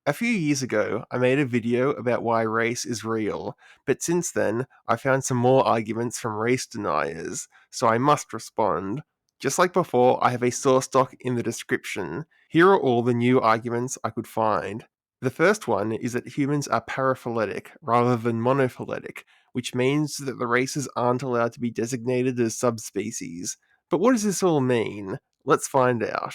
A few years ago, I made a video about why race is real, but since then, I found some more arguments from race deniers, so I must respond. Just like before, I have a source doc in the description. Here are all the new arguments I could find. The first one is that humans are paraphyletic rather than monophyletic, which means that the races aren't allowed to be designated as subspecies. But what does this all mean? Let's find out.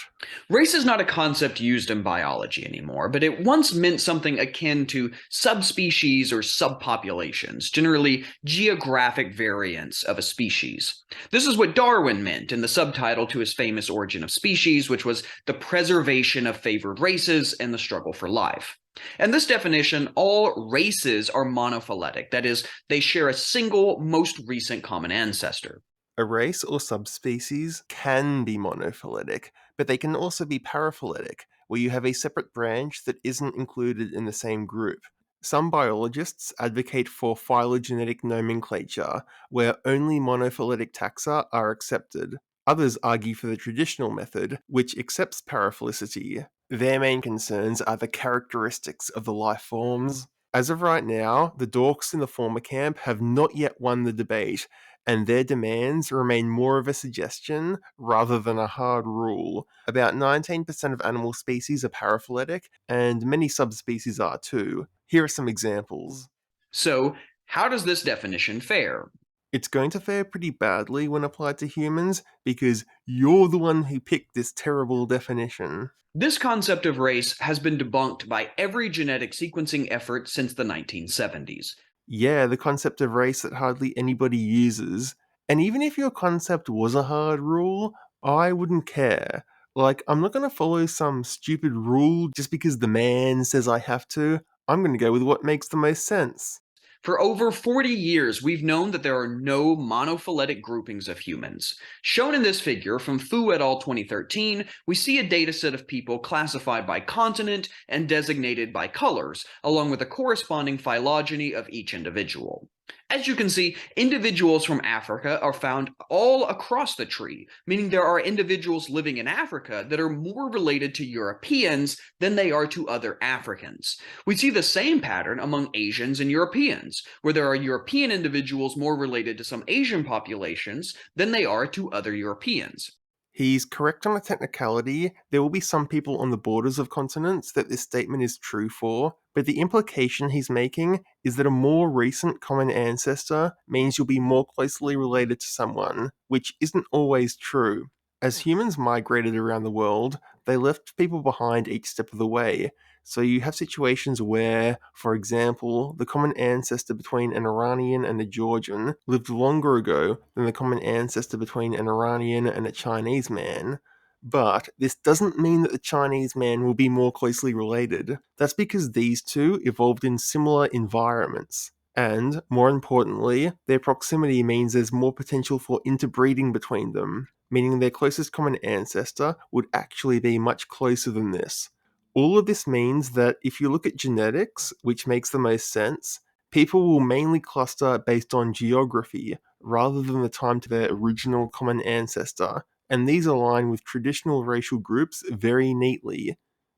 Race is not a concept used in biology anymore, but it once meant something akin to subspecies or subpopulations, generally geographic variants of a species. This is what Darwin meant in the subtitle to his famous Origin of Species, which was The Preservation of Favored Races and the Struggle for Life. And this definition, all races are monophyletic, that is, they share a single, most recent common ancestor. A race or subspecies can be monophyletic, but they can also be paraphyletic, where you have a separate branch that isn't included in the same group. Some biologists advocate for phylogenetic nomenclature, where only monophyletic taxa are accepted. Others argue for the traditional method, which accepts paraphylicity. Their main concerns are the characteristics of the life forms. As of right now, the dorks in the former camp have not yet won the debate, and their demands remain more of a suggestion rather than a hard rule. About 19% of animal species are paraphyletic, and many subspecies are too. Here are some examples. So, how does this definition fare? It's going to fare pretty badly when applied to humans because you're the one who picked this terrible definition. This concept of race has been debunked by every genetic sequencing effort since the 1970s. Yeah, the concept of race that hardly anybody uses. And even if your concept was a hard rule, I wouldn't care. Like, I'm not going to follow some stupid rule just because the man says I have to. I'm going to go with what makes the most sense. For over 40 years, we've known that there are no monophyletic groupings of humans. Shown in this figure from Fu et al. 2013, we see a dataset of people classified by continent and designated by colors, along with a corresponding phylogeny of each individual. As you can see, individuals from Africa are found all across the tree, meaning there are individuals living in Africa that are more related to Europeans than they are to other Africans. We see the same pattern among Asians and Europeans, where there are European individuals more related to some Asian populations than they are to other Europeans. He's correct on a technicality. There will be some people on the borders of continents that this statement is true for, but the implication he's making is that a more recent common ancestor means you'll be more closely related to someone, which isn't always true. As humans migrated around the world, they left people behind each step of the way. So you have situations where, for example, the common ancestor between an Iranian and a Georgian lived longer ago than the common ancestor between an Iranian and a Chinese man. But this doesn't mean that the Chinese man will be more closely related. That's because these two evolved in similar environments. And, more importantly, their proximity means there's more potential for interbreeding between them, meaning their closest common ancestor would actually be much closer than this. All of this means that if you look at genetics, which makes the most sense, people will mainly cluster based on geography rather than the time to their original common ancestor, and these align with traditional racial groups very neatly.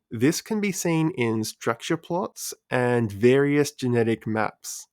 This can be seen in structure plots and various genetic maps.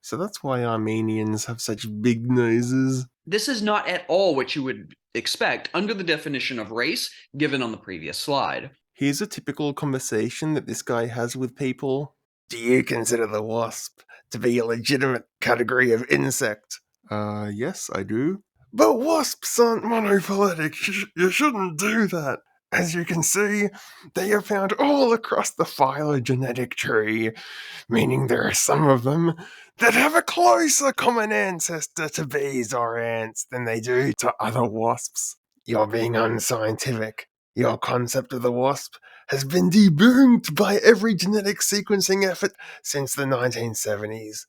So that's why Armenians have such big noses. This is not at all what you would expect under the definition of race given on the previous slide. Here's a typical conversation that this guy has with people. Do you consider the wasp to be a legitimate category of insect? Yes, I do. But wasps aren't monophyletic. You shouldn't do that. As you can see, they are found all across the phylogenetic tree, meaning there are some of them that have a closer common ancestor to bees or ants than they do to other wasps. You're being unscientific. Your concept of the wasp has been debunked by every genetic sequencing effort since the 1970s.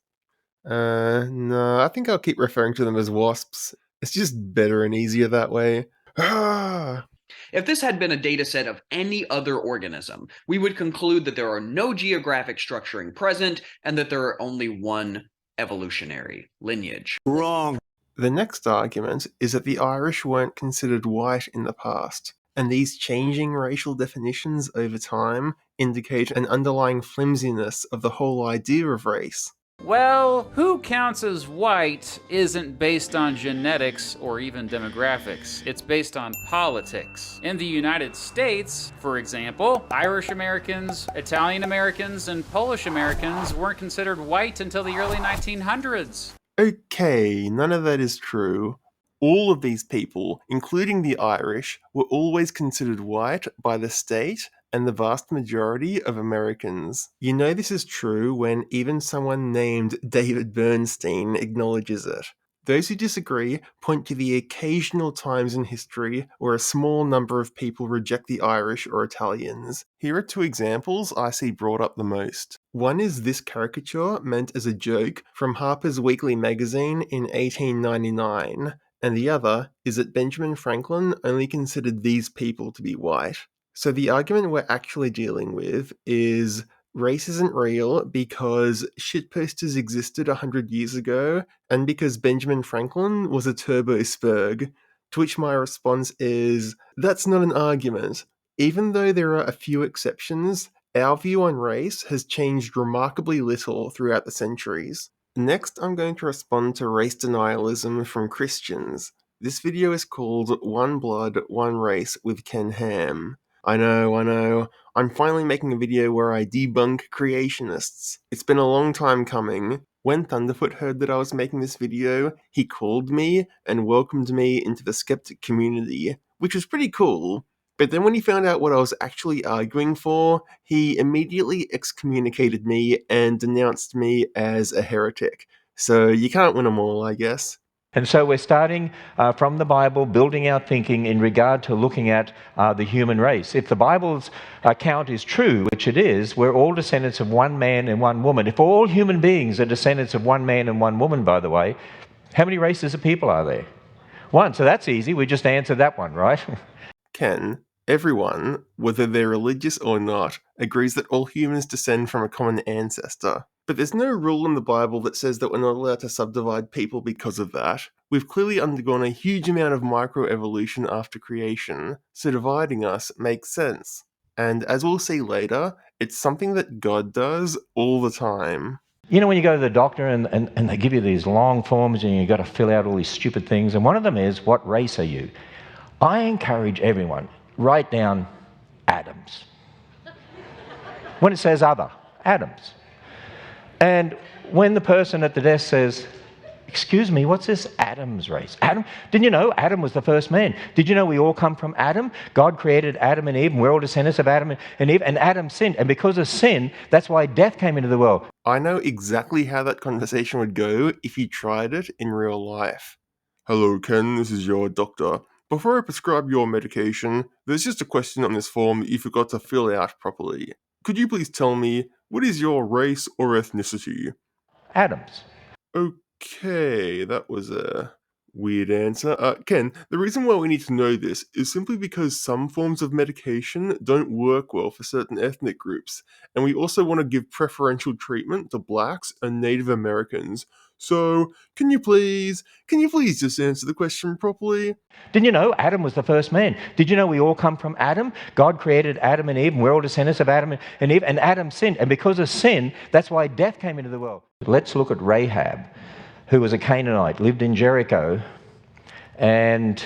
No, I think I'll keep referring to them as wasps. It's just better and easier that way. Ah. If this had been a dataset of any other organism, we would conclude that there are no geographic structuring present and that there are only one evolutionary lineage. Wrong. The next argument is that the Irish weren't considered white in the past, and these changing racial definitions over time indicate an underlying flimsiness of the whole idea of race. Well, who counts as white isn't based on genetics or even demographics. It's based on politics. In the United States, for example, Irish Americans, Italian Americans, and Polish Americans weren't considered white until the early 1900s. Okay, none of that is true. All of these people, including the Irish, were always considered white by the state and the vast majority of Americans. You know this is true when even someone named David Bernstein acknowledges it. Those who disagree point to the occasional times in history where a small number of people reject the Irish or Italians. Here are two examples I see brought up the most. One is this caricature meant as a joke from Harper's Weekly magazine in 1899, and the other is that Benjamin Franklin only considered these people to be white. So the argument we're actually dealing with is race isn't real because shitposters existed 100 years ago and because Benjamin Franklin was a turbo spurg. To which my response is, that's not an argument. Even though there are a few exceptions, our view on race has changed remarkably little throughout the centuries. Next, I'm going to respond to race denialism from Christians. This video is called One Blood, One Race with Ken Ham. I know. I'm finally making a video where I debunk creationists. It's been a long time coming. When Thunderfoot heard that I was making this video, he called me and welcomed me into the skeptic community, which was pretty cool. But then when he found out what I was actually arguing for, he immediately excommunicated me and denounced me as a heretic. So you can't win them all, I guess. And so we're starting from the Bible, building our thinking in regard to looking at the human race. If the Bible's account is true, which it is, we're all descendants of one man and one woman. If all human beings are descendants of one man and one woman, by the way, how many races of people are there? One. So that's easy. We just answered that one, right? Ken, everyone, whether they're religious or not, agrees that all humans descend from a common ancestor. But there's no rule in the Bible that says that we're not allowed to subdivide people because of that. We've clearly undergone a huge amount of microevolution after creation, so dividing us makes sense. And as we'll see later, it's something that God does all the time. You know, when you go to the doctor and they give you these long forms and you've got to fill out all these stupid things, and one of them is, what race are you? I encourage everyone, write down Adams. When it says other, Adams. And when the person at the desk says, excuse me, what's this Adam's race? Adam? Didn't you know Adam was the first man? Did you know we all come from Adam? God created Adam and Eve, and we're all descendants of Adam and Eve, and Adam sinned. And because of sin, that's why death came into the world. I know exactly how that conversation would go if you tried it in real life. Hello, Ken, this is your doctor. Before I prescribe your medication, there's just a question on this form that you forgot to fill out properly. Could you please tell me, what is your race or ethnicity? Adams. Okay, that was a weird answer. Ken, the reason why we need to know this is simply because some forms of medication don't work well for certain ethnic groups, and we also want to give preferential treatment to blacks and Native Americans. So, can you please just answer the question properly? Didn't you know Adam was the first man? Did you know we all come from Adam? God created Adam and Eve, and we're all descendants of Adam and Eve, and Adam sinned. And because of sin, that's why death came into the world. Let's look at Rahab, who was a Canaanite, lived in Jericho, and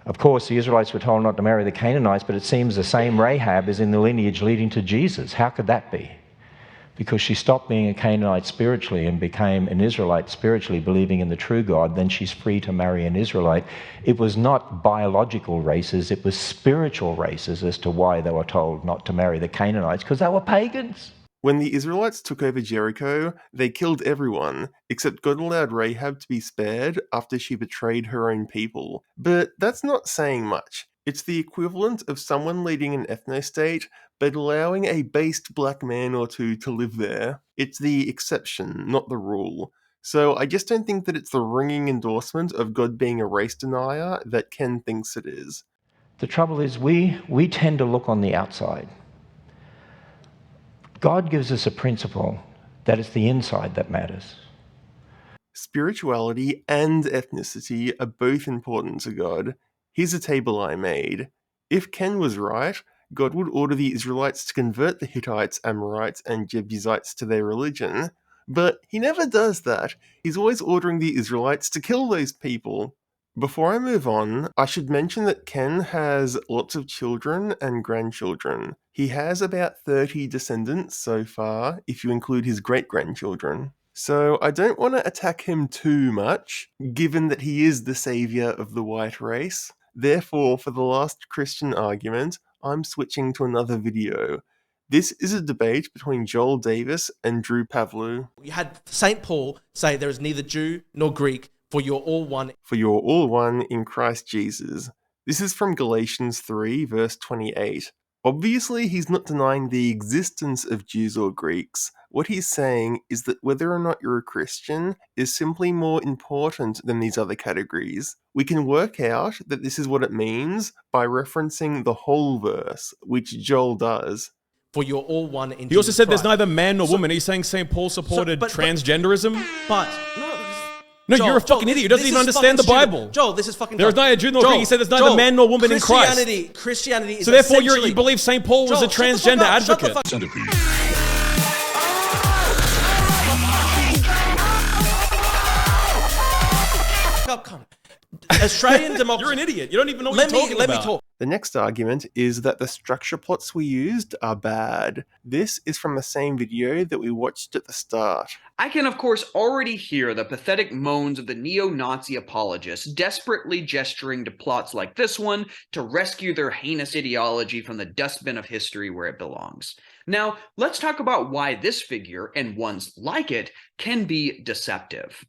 of course the Israelites were told not to marry the Canaanites, but it seems the same Rahab is in the lineage leading to Jesus. How could that be? Because she stopped being a Canaanite spiritually and became an Israelite spiritually, believing in the true God, then she's free to marry an Israelite. It was not biological races, it was spiritual races as to why they were told not to marry the Canaanites, because they were pagans. When the Israelites took over Jericho, they killed everyone, except God allowed Rahab to be spared after she betrayed her own people. But that's not saying much. It's the equivalent of someone leading an ethno-state, but allowing a based black man or two to live there. It's the exception, not the rule. So I just don't think that it's the ringing endorsement of God being a race denier that Ken thinks it is. The trouble is we tend to look on the outside. God gives us a principle that it's the inside that matters. Spirituality and ethnicity are both important to God. Here's a table I made. If Ken was right, God would order the Israelites to convert the Hittites, Amorites, and Jebusites to their religion. But he never does that. He's always ordering the Israelites to kill those people. Before I move on, I should mention that Ken has lots of children and grandchildren. He has about 30 descendants so far, if you include his great-grandchildren. So I don't want to attack him too much, given that he is the saviour of the white race. Therefore, for the last Christian argument, I'm switching to another video. This is a debate between Joel Davis and Drew Pavlou. You had St. Paul say there is neither Jew nor Greek, for you're all one. For you're all one in Christ Jesus. This is from Galatians 3, verse 28. Obviously, he's not denying the existence of Jews or Greeks. What he's saying is that whether or not you're a Christian is simply more important than these other categories. We can work out that this is what it means by referencing the whole verse, which Joel does. For you're all one in He also Jesus said there's Christ. neither man nor woman. He's saying St. Paul supported but- transgenderism. But No, Joel, you're a fucking Joel, idiot. You don't this even is understand the fucking stupid. Bible. Joel, this is fucking There is dumb. neither Jew nor Joel, Greek. He said there's neither Joel, man nor woman in Christ. Christianity is So therefore, essentially... you believe St. Paul was Joel, a shut the transgender fuck up, shut the advocate. fuck up. Come. Australian democracy... You're an idiot. You don't even know what you're talking about. Let me talk. The next argument is that the structure plots we used are bad. This is from the same video that we watched at the start. I can, of course, already hear the pathetic moans of the neo-Nazi apologists desperately gesturing to plots like this one to rescue their heinous ideology from the dustbin of history where it belongs. Now, let's talk about why this figure, and ones like it, can be deceptive.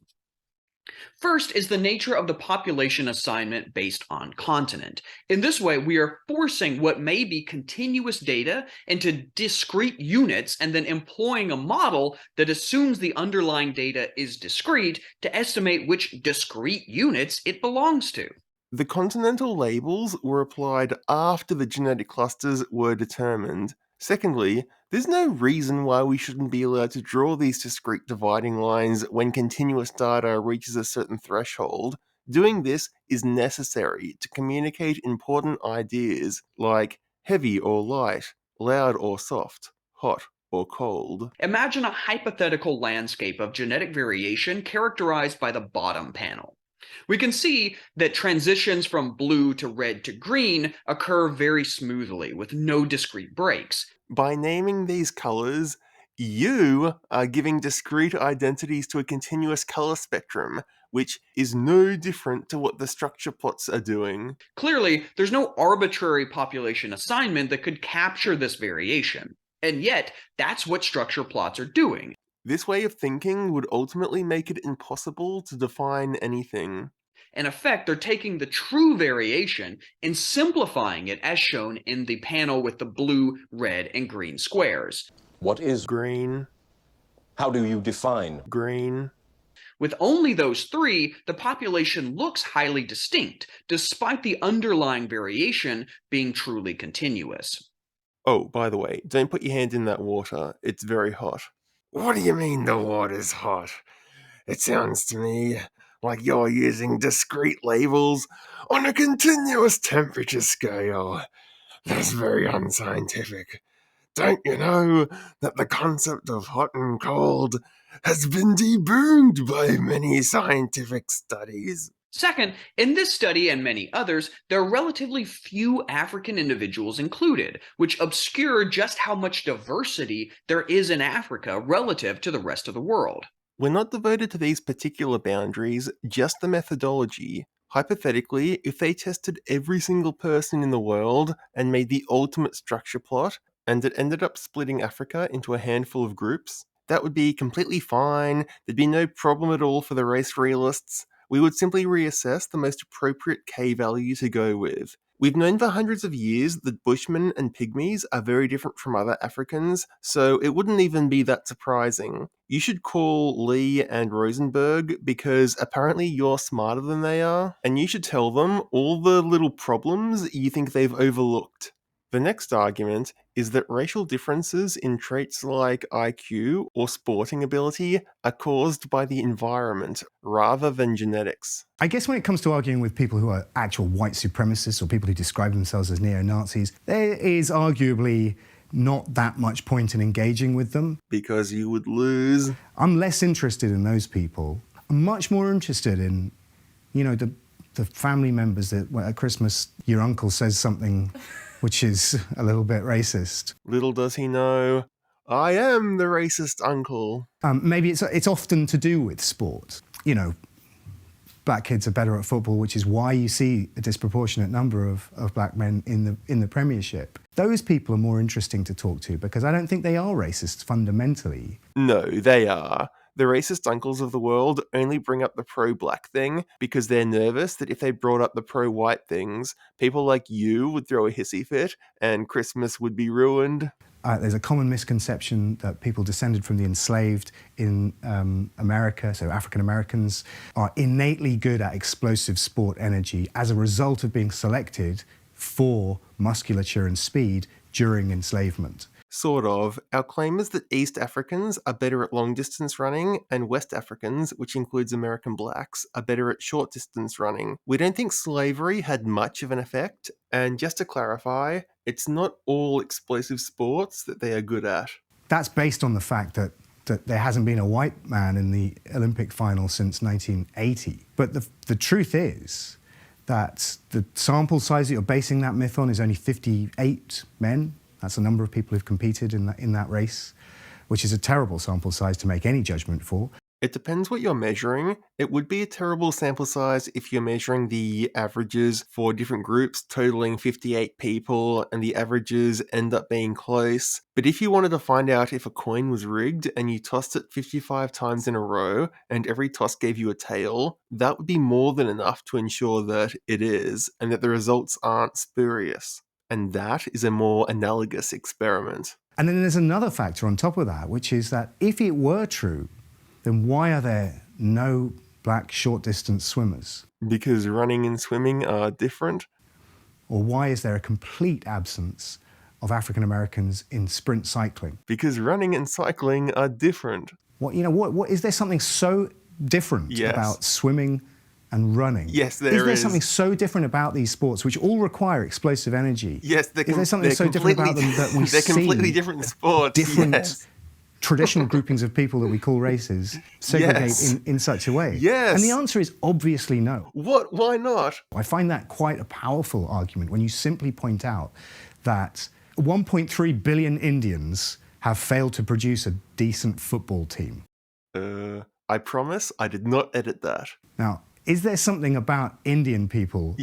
First is the nature of the population assignment based on continent. In this way, we are forcing what may be continuous data into discrete units and then employing a model that assumes the underlying data is discrete to estimate which discrete units it belongs to. The continental labels were applied after the genetic clusters were determined. Secondly, there's no reason why we shouldn't be allowed to draw these discrete dividing lines when continuous data reaches a certain threshold. Doing this is necessary to communicate important ideas like heavy or light, loud or soft, hot or cold. Imagine a hypothetical landscape of genetic variation characterized by the bottom panel. We can see that transitions from blue to red to green occur very smoothly with no discrete breaks. By naming these colors, you are giving discrete identities to a continuous color spectrum, which is no different to what the structure plots are doing. Clearly, there's no arbitrary population assignment that could capture this variation. And yet, that's what structure plots are doing. This way of thinking would ultimately make it impossible to define anything. In effect, they're taking the true variation and simplifying it as shown in the panel with the blue, red, and green squares. What is Green, How do you define? green. With only those three, the population looks highly distinct, despite the underlying variation being truly continuous. Oh, by the way, don't put your hand in that water. It's very hot. What do you mean the water's hot? It sounds to me like you're using discrete labels on a continuous temperature scale. That's very unscientific. Don't you know that the concept of hot and cold has been debunked by many scientific studies? Second, in this study and many others, there are relatively few African individuals included, which obscure just how much diversity there is in Africa relative to the rest of the world. We're not devoted to these particular boundaries, just the methodology. Hypothetically, if they tested every single person in the world and made the ultimate structure plot, and it ended up splitting Africa into a handful of groups, that would be completely fine. There'd be no problem at all for the race realists. We would simply reassess the most appropriate K value to go with. We've known for hundreds of years that Bushmen and Pygmies are very different from other Africans, so it wouldn't even be that surprising. You should call Lee and Rosenberg because apparently you're smarter than they are, and you should tell them all the little problems you think they've overlooked. The next argument is that racial differences in traits like IQ or sporting ability are caused by the environment rather than genetics. I guess when it comes to arguing with people who are actual white supremacists or people who describe themselves as neo-Nazis, there is arguably not that much point in engaging with them. Because you would lose. I'm less interested in those people. I'm much more interested in, you know, the family members that at Christmas your uncle says something which is a little bit racist. Little does he know, I am the racist uncle. Maybe it's often to do with sport. You know, black kids are better at football, which is why you see a disproportionate number of black men in the Premiership. Those people are more interesting to talk to because I don't think they are racist fundamentally. No, they are. The racist uncles of the world only bring up the pro-black thing because they're nervous that if they brought up the pro-white things, people like you would throw a hissy fit and Christmas would be ruined. There's a common misconception that people descended from the enslaved in America, so African Americans, are innately good at explosive sport energy as a result of being selected for musculature and speed during enslavement. Sort of. Our claim is that East Africans are better at long-distance running, and West Africans, which includes American blacks, are better at short-distance running. We don't think slavery had much of an effect, and just to clarify, it's not all explosive sports that they are good at. That's based on the fact that there hasn't been a white man in the Olympic final since 1980. But the truth is that the sample size that you're basing that myth on is only 58 men. That's the number of people who've competed in that race, which is a terrible sample size to make any judgment for. It depends what you're measuring. It would be a terrible sample size if you're measuring the averages for different groups totaling 58 people and the averages end up being close. But if you wanted to find out if a coin was rigged and you tossed it 55 times in a row and every toss gave you a tail, that would be more than enough to ensure that it is and that the results aren't spurious. And that is a more analogous experiment. And then there's another factor on top of that, which is that if it were true, then why are there no black short-distance swimmers? Because running and swimming are different. Or why is there a complete absence of African Americans in sprint cycling? Because running and cycling are different. What is there something so different about swimming and running? Yes, there is. Is there something so different about these sports which all require explosive energy? Yes, is there something so different about them that we they're see completely different sports. Different traditional groupings of people that we call races segregate in such a way? Yes. And the answer is obviously no. What? Why not? I find that quite a powerful argument when you simply point out that 1.3 billion Indians have failed to produce a decent football team. I promise I did not edit that. Now, is there something about Indian people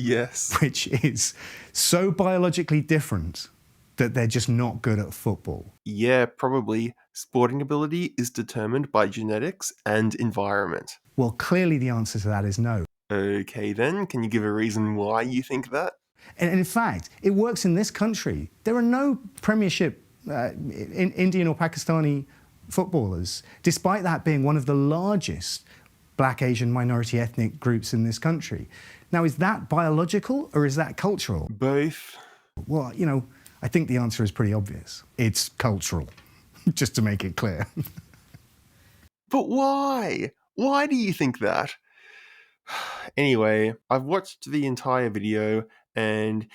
which is so biologically different that they're just not good at football? Yeah, probably. Sporting ability is determined by genetics and environment. Well, clearly the answer to that is no. Okay then, can you give a reason why you think that? And in fact, it works in this country. There are no Premiership Indian or Pakistani footballers, despite that being one of the largest Black, Asian, minority ethnic groups in this country. Now, is that biological or is that cultural? Both. Well, you know, I think the answer is pretty obvious. It's cultural, just to make it clear. But why? Why do you think that? Anyway, I've watched the entire video and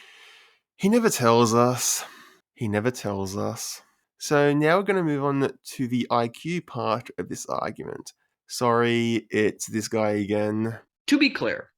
he never tells us. He never tells us. So now we're going to move on to the IQ part of this argument. Sorry, it's this guy again. To be clear,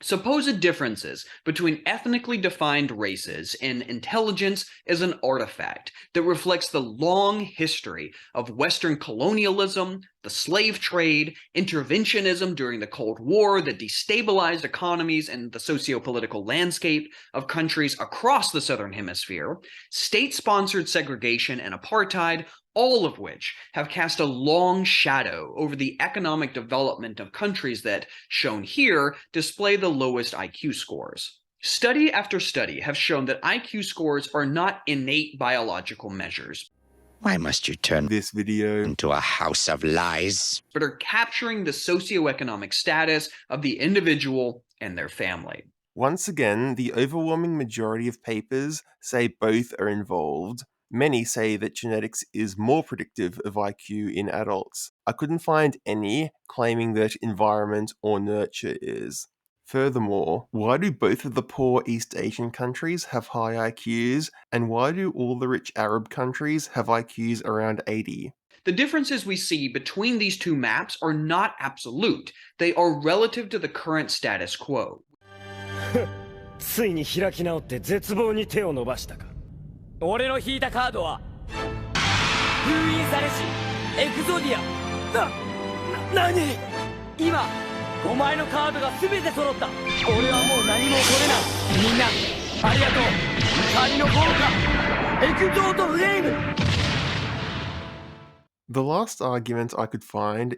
supposed differences between ethnically defined races in intelligence is an artifact that reflects the long history of Western colonialism, the slave trade, interventionism during the Cold War that destabilized economies and the socio-political landscape of countries across the Southern Hemisphere, state-sponsored segregation and apartheid, all of which have cast a long shadow over the economic development of countries that, shown here, display the lowest IQ scores. Study after study have shown that IQ scores are not innate biological measures. Why must you turn this video into a house of lies? But are capturing the socioeconomic status of the individual and their family. Once again, the overwhelming majority of papers say both are involved. Many say that genetics is more predictive of IQ in adults. I couldn't find any claiming that environment or nurture is. Furthermore, why do both of the poor East Asian countries have high IQs, and why do all the rich Arab countries have IQs around 80? The differences we see between these two maps are not absolute. They are relative to the current status quo. ついに開き直って絶望に手を伸ばしたか。俺の引いたカードは封印されしエクゾディア。何？今お前のカードが全て揃った。俺はもう何も取れない。みんなありがとう。仮の効果エクゾートフレーム。The last argument I could find,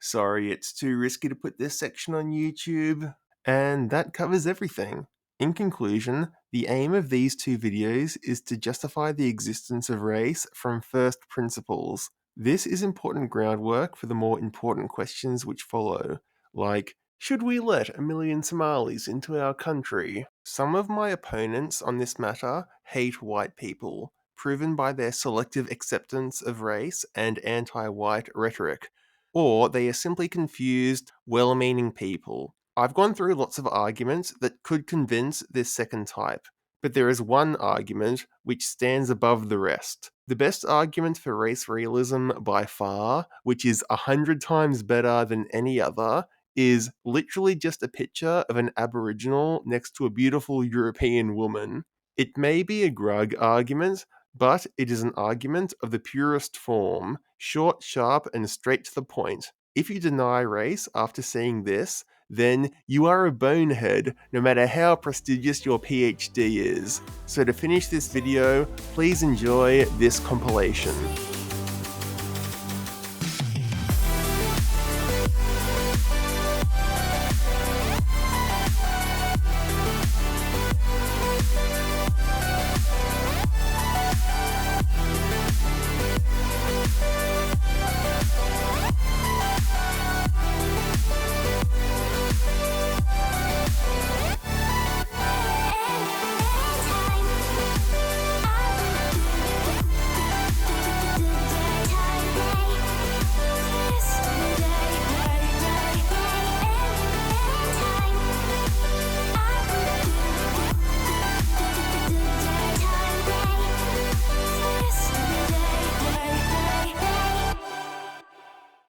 sorry, it's too risky to put this section on YouTube, and that covers everything. In conclusion, the aim of these two videos is to justify the existence of race from first principles. This is important groundwork for the more important questions which follow, like, should we let 1 million Somalis into our country? Some of my opponents on this matter hate white people, proven by their selective acceptance of race and anti-white rhetoric, or they are simply confused, well-meaning people. I've gone through lots of arguments that could convince this second type, but there is one argument which stands above the rest. The best argument for race realism by far, which is 100 times better than any other, is literally just a picture of an Aboriginal next to a beautiful European woman. It may be a grug argument, but it is an argument of the purest form, short, sharp, and straight to the point. If you deny race after seeing this, then you are a bonehead, no matter how prestigious your PhD is. So to finish this video, please enjoy this compilation.